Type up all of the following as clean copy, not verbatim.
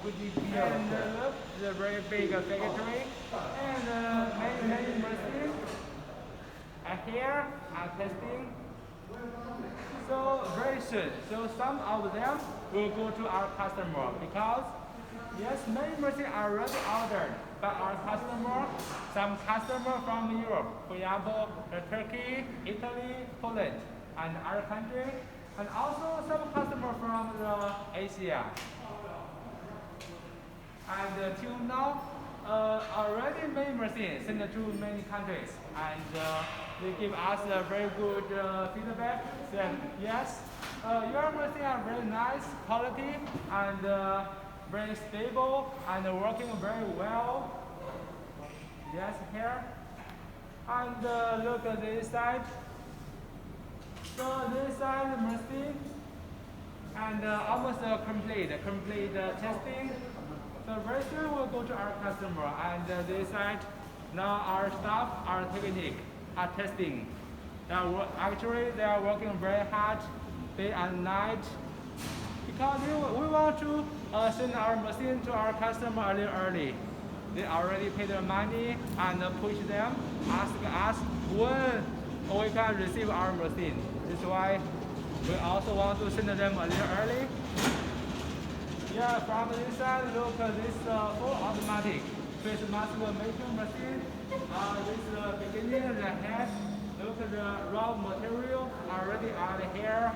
And look, the very big factory. And many machines are here are testing. So very soon. So some of them will go to our customer because yes, many machines are already ordered by our customer. Some customer from Europe, for example, Turkey, Italy, Poland, and other countries, and also some customer from Asia. And till now, already many machines sent to many countries, and they give us a very good feedback. Said yes, your machines are very nice quality and very stable and working very well. Yes, here. And look at this side. So this side the machine and almost complete testing. So very soon we'll go to our customer and this side now our staff, our technique are testing. Actually they are working very hard day and night because we want to send our machine to our customer a little early. They already paid their money and push them, ask us when we can receive our machine. That's why we also want to send them a little early. Yeah, from this side, look at this full automatic face mask making machine. This beginning the head, look at the raw material already on here.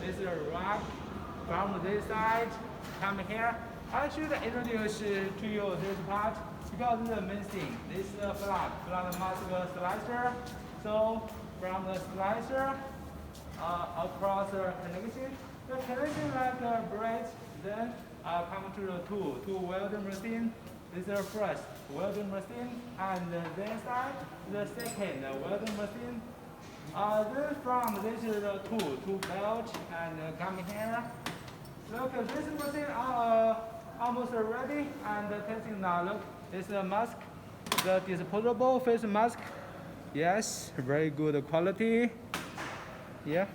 This is rack from this side, come here. I should introduce to you this part because this is the main thing. This is flat mask slicer. So from the slicer across the connection like a braid, then come to the two welding machine. This is the first welding machine, and this side the second welding machine. This from this is the two belt and come here. Look, this machine almost ready and testing now. Look, this is the mask, the disposable face mask. Yes, very good quality. Yeah.